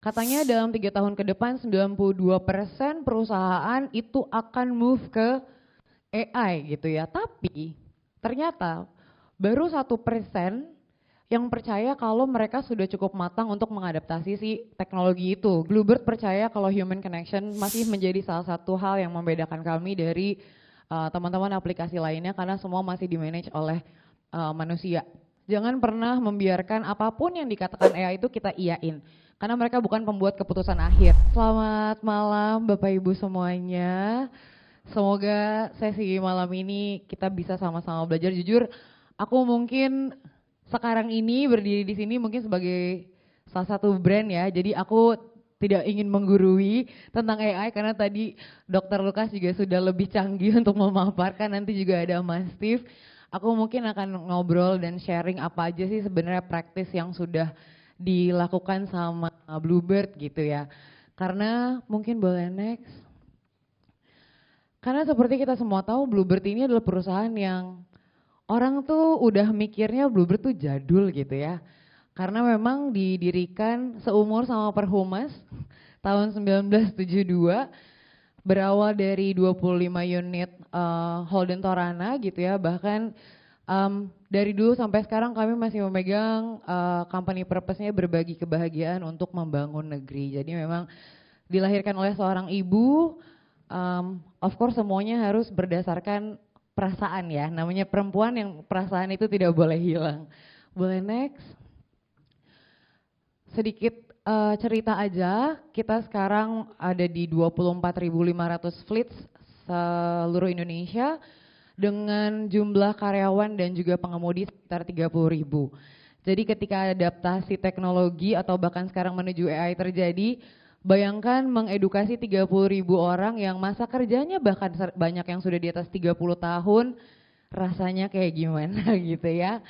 Katanya dalam 3 tahun ke depan 92% perusahaan itu akan move ke AI gitu ya. Tapi ternyata baru 1% yang percaya kalau mereka sudah cukup matang untuk mengadaptasi si teknologi itu. Bluebird percaya kalau human connection masih menjadi salah satu hal yang membedakan kami dari teman-teman aplikasi lainnya karena semua masih di-manage oleh manusia. Jangan pernah membiarkan apapun yang dikatakan AI itu kita iyain. Karena mereka bukan pembuat keputusan akhir. Selamat malam Bapak Ibu semuanya. Semoga sesi malam ini kita bisa sama-sama belajar. Jujur, aku mungkin sekarang ini berdiri di sini mungkin sebagai salah satu brand ya. Jadi aku tidak ingin menggurui tentang AI karena tadi Dr. Lukas juga sudah lebih canggih untuk memaparkan. Nanti juga ada Mas Steve. Aku mungkin akan ngobrol dan sharing apa aja sih sebenarnya praktis yang sudah dilakukan sama Bluebird gitu ya. Karena mungkin boleh next. Karena seperti kita semua tahu Bluebird ini adalah perusahaan yang orang tuh udah mikirnya Bluebird tuh jadul gitu ya. Karena memang didirikan seumur sama Perhumas tahun 1972, berawal dari 25 unit Holden Torana gitu ya. Bahkan dari dulu sampai sekarang kami masih memegang company purpose-nya berbagi kebahagiaan untuk membangun negeri. Jadi memang dilahirkan oleh seorang ibu, of course semuanya harus berdasarkan perasaan ya. Namanya perempuan yang perasaan itu tidak boleh hilang. Boleh next? Sedikit cerita aja, kita sekarang ada di 24.500 fleets seluruh Indonesia dengan jumlah karyawan dan juga pengemudi sekitar 30.000. Jadi ketika adaptasi teknologi atau bahkan sekarang menuju AI terjadi, bayangkan mengedukasi 30.000 orang yang masa kerjanya bahkan banyak yang sudah di atas 30 tahun, rasanya kayak gimana gitu ya.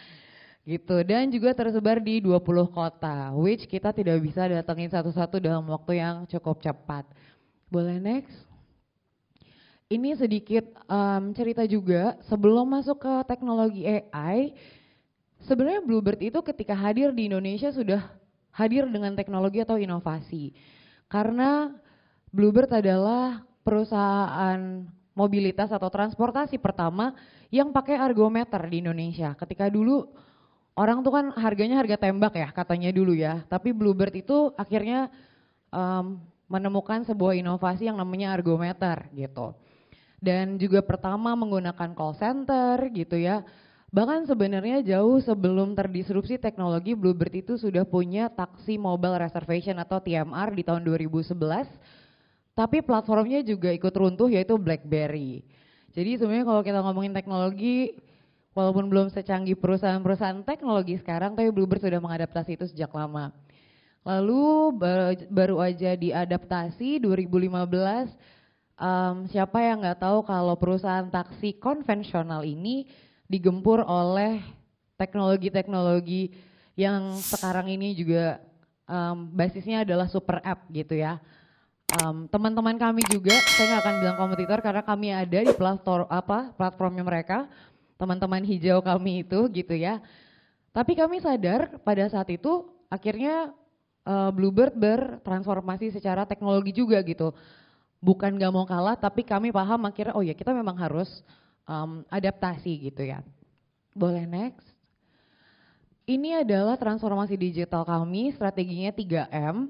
Gitu, dan juga tersebar di 20 kota, which kita tidak bisa datengin satu-satu dalam waktu yang cukup cepat. Boleh next? Ini sedikit cerita juga, sebelum masuk ke teknologi AI, sebenarnya Bluebird itu ketika hadir di Indonesia sudah hadir dengan teknologi atau inovasi. Karena Bluebird adalah perusahaan mobilitas atau transportasi pertama yang pakai argometer di Indonesia. Ketika dulu orang tuh kan harganya harga tembak ya katanya dulu ya, tapi Bluebird itu akhirnya menemukan sebuah inovasi yang namanya argometer gitu. Dan juga pertama menggunakan call center gitu ya. Bahkan sebenarnya jauh sebelum terdisrupsi teknologi, Bluebird itu sudah punya taksi mobile reservation atau TMR di tahun 2011. Tapi platformnya juga ikut runtuh yaitu BlackBerry. Jadi sebenarnya kalau kita ngomongin teknologi, walaupun belum secanggih perusahaan-perusahaan teknologi sekarang, tapi Bluebird sudah mengadaptasi itu sejak lama. Lalu baru aja diadaptasi 2015. Siapa yang nggak tahu kalau perusahaan taksi konvensional ini digempur oleh teknologi-teknologi yang sekarang ini juga basisnya adalah super app gitu ya. Teman-teman kami juga, saya nggak akan bilang kompetitor karena kami ada di platformnya mereka, teman-teman hijau kami itu gitu ya. Tapi kami sadar pada saat itu akhirnya Bluebird bertransformasi secara teknologi juga gitu. Bukan gak mau kalah, tapi kami paham akhirnya oh ya kita memang harus adaptasi gitu ya. Boleh next. Ini adalah transformasi digital kami, strateginya 3M.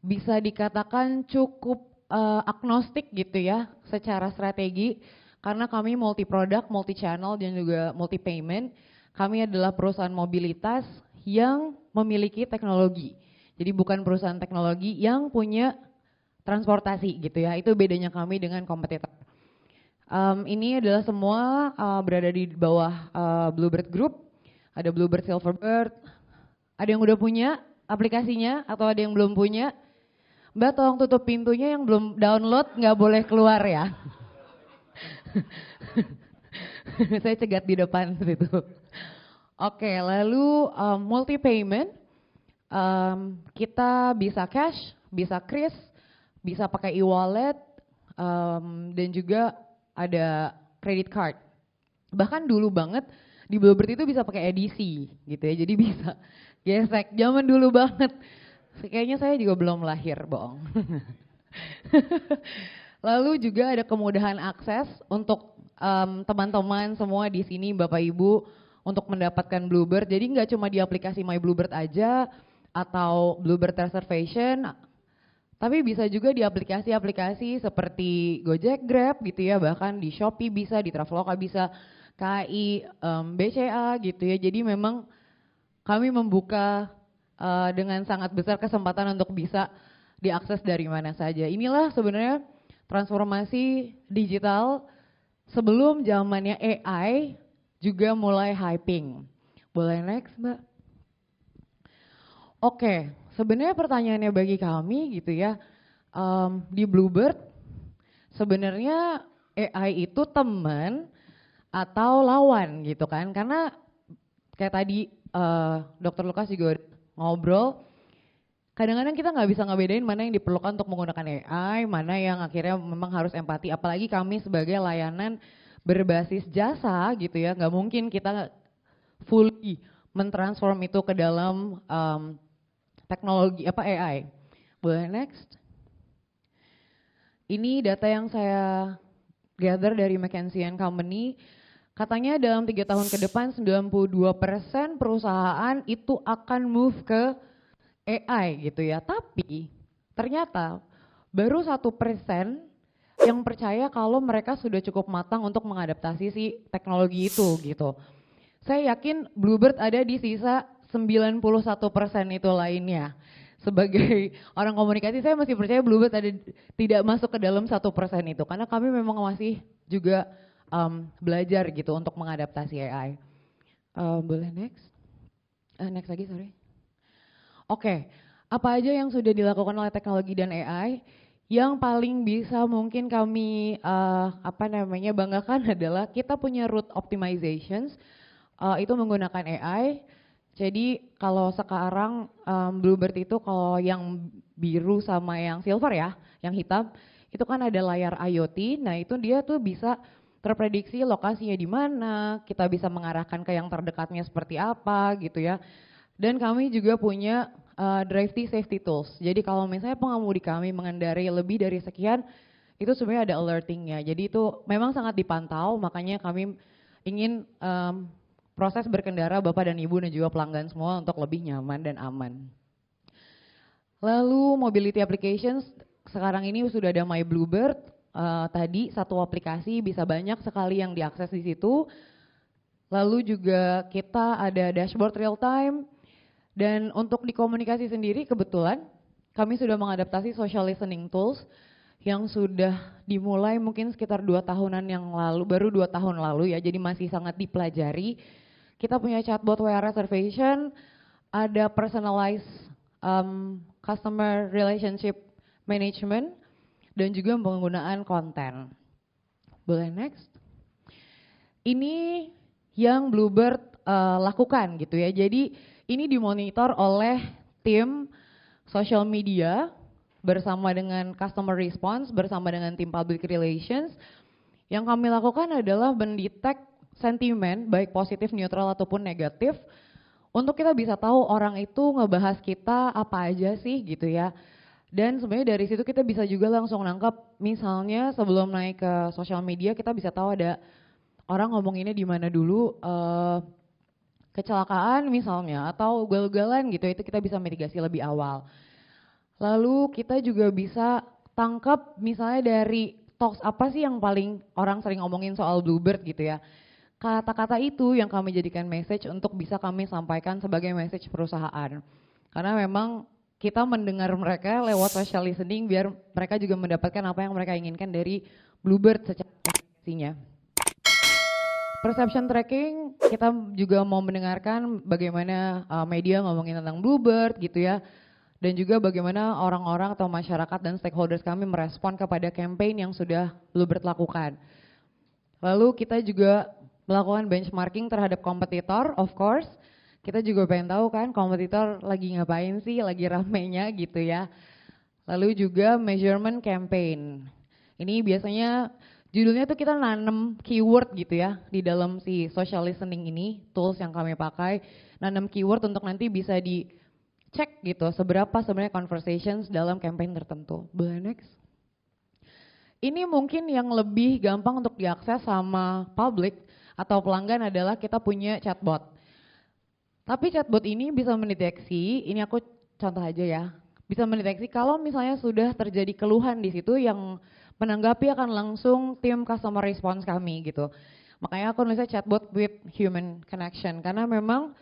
Bisa dikatakan cukup agnostik gitu ya secara strategi, karena kami multi produk, multi channel dan juga multi payment. Kami adalah perusahaan mobilitas yang memiliki teknologi. Jadi bukan perusahaan teknologi yang punya transportasi gitu ya, itu bedanya kami dengan kompetitor. Ini adalah semua berada di bawah Bluebird Group, ada Bluebird Silverbird, ada yang udah punya aplikasinya atau ada yang belum punya? Mbak tolong tutup pintunya, yang belum download nggak boleh keluar ya. Saya cegat di depan situ. Oke, lalu multi payment, kita bisa cash, bisa kris, bisa pakai e-wallet, dan juga ada credit card. Bahkan dulu banget di Bluebird itu bisa pakai edisi gitu ya, jadi bisa gesek, zaman dulu banget. Kayaknya saya juga belum lahir, bohong. Lalu juga ada kemudahan akses untuk teman-teman semua di sini, Bapak Ibu, untuk mendapatkan Bluebird. Jadi nggak cuma di aplikasi My Bluebird aja atau Bluebird Reservation, tapi bisa juga di aplikasi-aplikasi seperti Gojek, Grab gitu ya, bahkan di Shopee bisa, di Traveloka bisa, KAI, BCA gitu ya. Jadi memang kami membuka dengan sangat besar kesempatan untuk bisa diakses dari mana saja. Inilah sebenarnya transformasi digital sebelum zamannya AI juga mulai hyping. Boleh next, Mbak? Oke, sebenarnya pertanyaannya bagi kami gitu ya, di Bluebird sebenarnya AI itu teman atau lawan gitu kan? Karena kayak tadi Dr. Lukas juga ngobrol, kadang-kadang kita nggak bisa ngebedain mana yang diperlukan untuk menggunakan AI, mana yang akhirnya memang harus empati. Apalagi kami sebagai layanan berbasis jasa gitu ya, nggak mungkin kita fully mentransform itu ke dalam teknologi AI. Boleh next? Ini data yang saya gather dari McKinsey & Company. Katanya dalam 3 tahun ke depan 92% perusahaan itu akan move ke AI gitu ya. Tapi ternyata baru 1% yang percaya kalau mereka sudah cukup matang untuk mengadaptasi si teknologi itu gitu. Saya yakin Bluebird ada di sisa 91% itu lainnya. Sebagai orang komunikasi saya masih percaya Bluebird ada tidak masuk ke dalam 1% itu karena kami memang masih juga belajar gitu untuk mengadaptasi AI. Boleh next? Next lagi, sorry. Oke, apa aja yang sudah dilakukan oleh teknologi dan AI? Yang paling bisa mungkin kami banggakan adalah kita punya route optimizations, itu menggunakan AI. Jadi kalau sekarang Bluebird itu kalau yang biru sama yang silver ya, yang hitam, itu kan ada layar IoT. Nah itu dia tuh bisa terprediksi lokasinya di mana, kita bisa mengarahkan ke yang terdekatnya seperti apa gitu ya. Dan kami juga punya drive safety tools. Jadi kalau misalnya pengemudi kami mengendarai lebih dari sekian, itu sebenarnya ada alertingnya. Jadi itu memang sangat dipantau, makanya kami ingin proses berkendara Bapak dan Ibu dan juga pelanggan semua untuk lebih nyaman dan aman. Lalu mobility applications, sekarang ini sudah ada My Bluebird. Tadi satu aplikasi bisa banyak sekali yang diakses di situ. Lalu juga kita ada dashboard real time. Dan untuk di komunikasi sendiri kebetulan kami sudah mengadaptasi social listening tools yang sudah dimulai mungkin sekitar 2 tahunan yang lalu, baru 2 tahun lalu ya, jadi masih sangat dipelajari. Kita punya chatbot WA reservation, ada personalized customer relationship management, dan juga penggunaan konten. Boleh next? Ini yang Bluebird lakukan gitu ya, jadi ini dimonitor oleh tim social media bersama dengan customer response, bersama dengan tim public relations. Yang kami lakukan adalah mendetek sentimen, baik positif, neutral, ataupun negatif, untuk kita bisa tahu orang itu ngebahas kita apa aja sih gitu ya. Dan sebenarnya dari situ kita bisa juga langsung nangkap, misalnya sebelum naik ke social media kita bisa tahu ada orang ngomonginnya di mana dulu, kecelakaan misalnya atau ugal-ugalan gitu, itu kita bisa mitigasi lebih awal. Lalu kita juga bisa tangkap misalnya dari talks apa sih yang paling orang sering ngomongin soal Bluebird gitu ya. Kata-kata itu yang kami jadikan message untuk bisa kami sampaikan sebagai message perusahaan. Karena memang kita mendengar mereka lewat social listening biar mereka juga mendapatkan apa yang mereka inginkan dari Bluebird secara komunikasinya. Perception tracking, kita juga mau mendengarkan bagaimana media ngomongin tentang Bluebird gitu ya. Dan juga bagaimana orang-orang atau masyarakat dan stakeholders kami merespon kepada campaign yang sudah Bluebird lakukan. Lalu kita juga melakukan benchmarking terhadap kompetitor, of course. Kita juga pengen tahu kan kompetitor lagi ngapain sih, lagi ramenya gitu ya. Lalu juga measurement campaign. Ini biasanya judulnya tuh kita nanam keyword gitu ya di dalam si social listening ini, tools yang kami pakai, nanam keyword untuk nanti bisa cek gitu seberapa sebenarnya conversations dalam campaign tertentu. Boleh next? Ini mungkin yang lebih gampang untuk diakses sama public atau pelanggan adalah kita punya chatbot. Tapi chatbot ini bisa mendeteksi, ini aku contoh aja ya, bisa mendeteksi kalau misalnya sudah terjadi keluhan di situ yang menanggapi akan langsung tim customer response kami gitu. Makanya aku nulisnya chatbot with human connection karena memang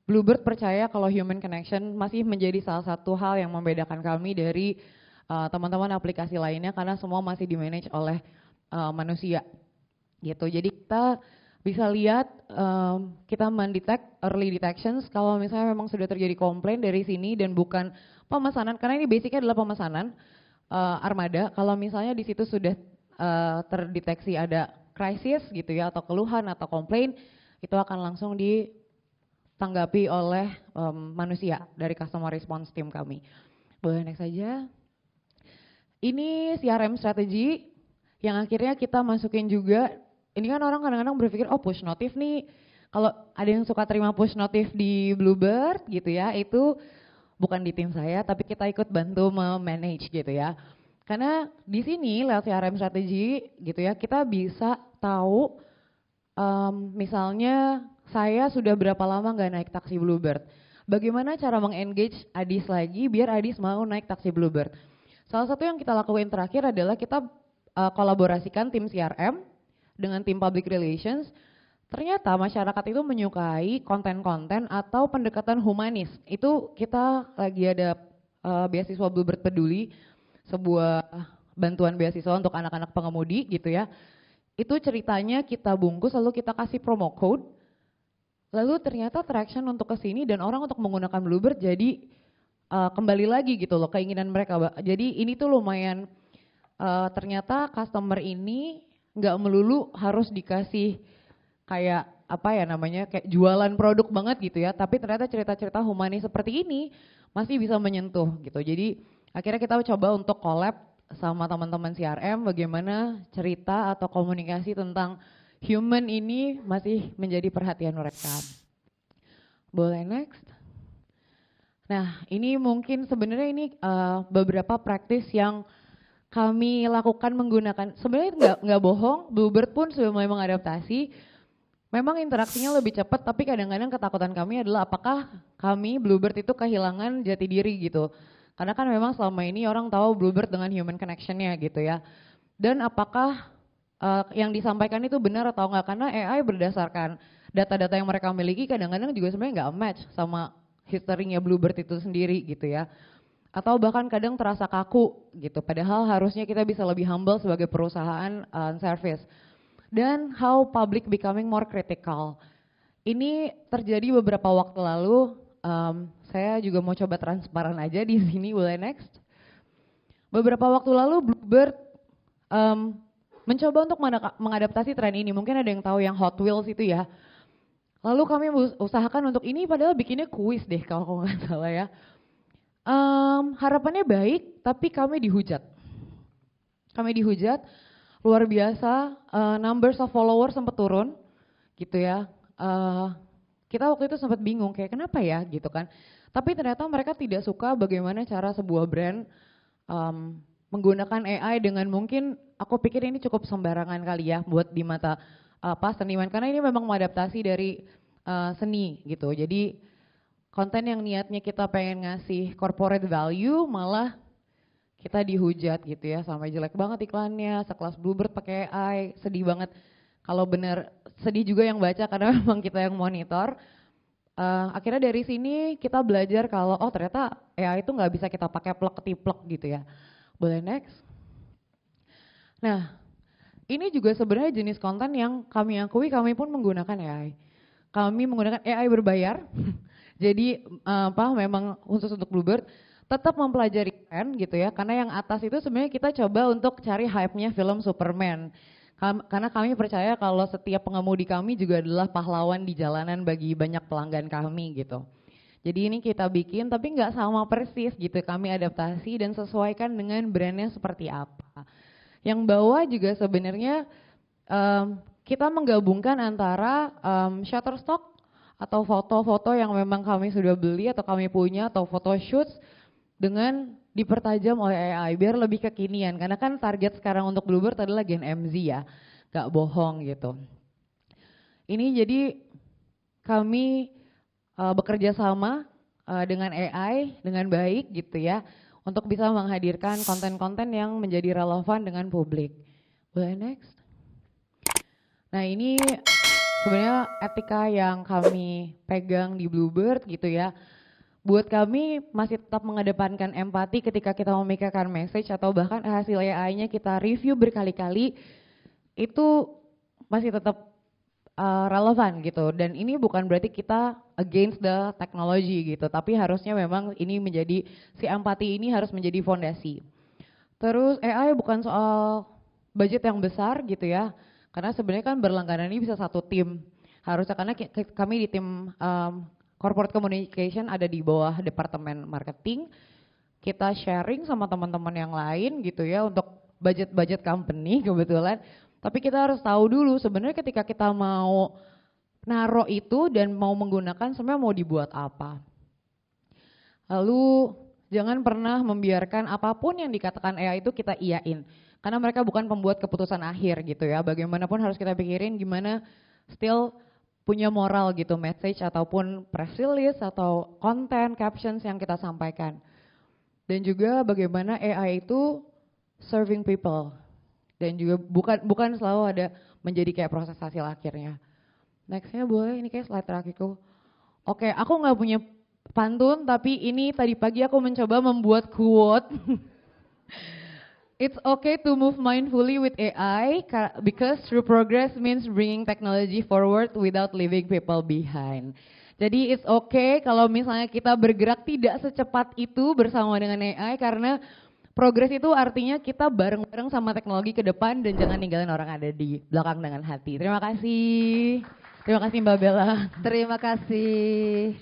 Bluebird percaya kalau human connection masih menjadi salah satu hal yang membedakan kami dari teman-teman aplikasi lainnya karena semua masih di-manage oleh manusia gitu. Jadi kita bisa lihat kita mendetect early detections kalau misalnya memang sudah terjadi komplain dari sini dan bukan pemesanan, karena ini basicnya adalah pemesanan armada. Kalau misalnya di situ sudah terdeteksi ada krisis gitu ya atau keluhan atau komplain, itu akan langsung ditanggapi oleh manusia dari customer response team kami. Boleh next saja. Ini CRM strategi yang akhirnya kita masukin juga. Ini kan orang kadang-kadang berpikir, oh push notif nih, kalau ada yang suka terima push notif di Bluebird gitu ya, itu bukan di tim saya, tapi kita ikut bantu memanage gitu ya. Karena di sini lewat CRM strategi gitu ya, kita bisa tahu misalnya saya sudah berapa lama nggak naik taksi Bluebird. Bagaimana cara mengengage Adis lagi biar Adis mau naik taksi Bluebird. Salah satu yang kita lakukan terakhir adalah kita kolaborasikan tim CRM dengan tim public relations. Ternyata masyarakat itu menyukai konten-konten atau pendekatan humanis. Itu kita lagi ada beasiswa Bluebird Peduli, sebuah bantuan beasiswa untuk anak-anak pengemudi gitu ya. Itu ceritanya kita bungkus lalu kita kasih promo code. Lalu ternyata traction untuk kesini dan orang untuk menggunakan Bluebird jadi kembali lagi gitu loh keinginan mereka. Jadi ini tuh lumayan ternyata customer ini nggak melulu harus dikasih kayak apa ya namanya kayak jualan produk banget gitu ya, tapi ternyata cerita-cerita humanis seperti ini masih bisa menyentuh gitu. Jadi akhirnya kita coba untuk collab sama teman-teman CRM bagaimana cerita atau komunikasi tentang human ini masih menjadi perhatian mereka. Boleh next? Nah ini mungkin sebenarnya ini beberapa praktis yang kami lakukan menggunakan, sebenarnya nggak bohong, Bluebird pun sudah mulai mengadaptasi. Memang interaksinya lebih cepat, tapi kadang-kadang ketakutan kami adalah apakah kami Bluebird itu kehilangan jati diri gitu. Karena kan memang selama ini orang tahu Bluebird dengan human connection-nya gitu ya. Dan apakah yang disampaikan itu benar atau enggak, karena AI berdasarkan data-data yang mereka miliki kadang-kadang juga sebenarnya nggak match sama history-nya Bluebird itu sendiri gitu ya. Atau bahkan kadang terasa kaku gitu, padahal harusnya kita bisa lebih humble sebagai perusahaan service. Dan how public becoming more critical. Ini terjadi beberapa waktu lalu, saya juga mau coba transparan aja di sini, boleh next. Beberapa waktu lalu Bluebird mencoba untuk mengadaptasi tren ini, mungkin ada yang tahu yang Hot Wheels itu ya. Lalu kami usahakan untuk ini padahal bikinnya kuis deh kalau nggak salah ya. Harapannya baik, tapi kami dihujat. Luar biasa, numbers of followers sempat turun, gitu ya. Kita waktu itu sempat bingung, kayak kenapa ya, gitu kan. Tapi ternyata mereka tidak suka bagaimana cara sebuah brand menggunakan AI dengan mungkin, aku pikir ini cukup sembarangan kali ya, buat di mata seniman. Karena ini memang mengadaptasi dari seni, gitu. Jadi konten yang niatnya kita pengen ngasih corporate value malah kita dihujat gitu ya, sampai jelek banget iklannya, sekelas Bluebird pakai AI, sedih banget. Kalau benar sedih juga yang baca karena memang kita yang monitor. Akhirnya dari sini kita belajar kalau oh ternyata AI itu nggak bisa kita pakai plek ketiplek gitu ya. Boleh next? Nah ini juga sebenarnya jenis konten yang kami akui kami pun menggunakan AI. Kami menggunakan AI berbayar. Jadi memang khusus untuk Bluebird tetap mempelajari tren gitu ya, karena yang atas itu sebenarnya kita coba untuk cari hype-nya film Superman. Karena kami percaya kalau setiap pengemudi kami juga adalah pahlawan di jalanan bagi banyak pelanggan kami gitu. Jadi ini kita bikin tapi nggak sama persis gitu, kami adaptasi dan sesuaikan dengan brandnya seperti apa. Yang bawah juga sebenarnya kita menggabungkan antara Shutterstock atau foto-foto yang memang kami sudah beli atau kami punya atau photoshoot dengan dipertajam oleh AI biar lebih kekinian. Karena kan target sekarang untuk Bluebird adalah Gen MZ ya, gak bohong gitu. Ini jadi kami bekerja sama dengan AI dengan baik gitu ya untuk bisa menghadirkan konten-konten yang menjadi relevan dengan publik. Boleh next? Nah ini sebenarnya etika yang kami pegang di Bluebird gitu ya. Buat kami masih tetap mengedepankan empati ketika kita memikirkan message atau bahkan hasil AI-nya kita review berkali-kali, itu masih tetap relevan gitu. Dan ini bukan berarti kita against the technology gitu, tapi harusnya memang ini menjadi, si empati ini harus menjadi fondasi. Terus AI bukan soal budget yang besar gitu ya, karena sebenarnya kan berlangganan ini bisa satu tim. Harusnya karena kami di tim corporate communication ada di bawah departemen marketing, kita sharing sama teman-teman yang lain gitu ya untuk budget company kebetulan. Tapi kita harus tahu dulu sebenarnya ketika kita mau naruh itu dan mau menggunakan sebenarnya mau dibuat apa. Lalu jangan pernah membiarkan apapun yang dikatakan AI itu kita iyain. Karena mereka bukan pembuat keputusan akhir gitu ya. Bagaimanapun harus kita pikirin gimana still punya moral gitu, message ataupun press release atau konten, captions yang kita sampaikan. Dan juga bagaimana AI itu serving people. Dan juga bukan selalu ada menjadi kayak proses hasil akhirnya. Nextnya boleh, ini kayak slide terakhirku. Oke, aku nggak punya pantun, tapi ini tadi pagi aku mencoba membuat quote. It's okay to move mindfully with AI because true progress means bringing technology forward without leaving people behind. Jadi it's okay kalau misalnya kita bergerak tidak secepat itu bersama dengan AI karena progres itu artinya kita bareng-bareng sama teknologi ke depan dan jangan ninggalin orang ada di belakang dengan hati. Terima kasih. Terima kasih Mbak Bella. Terima kasih.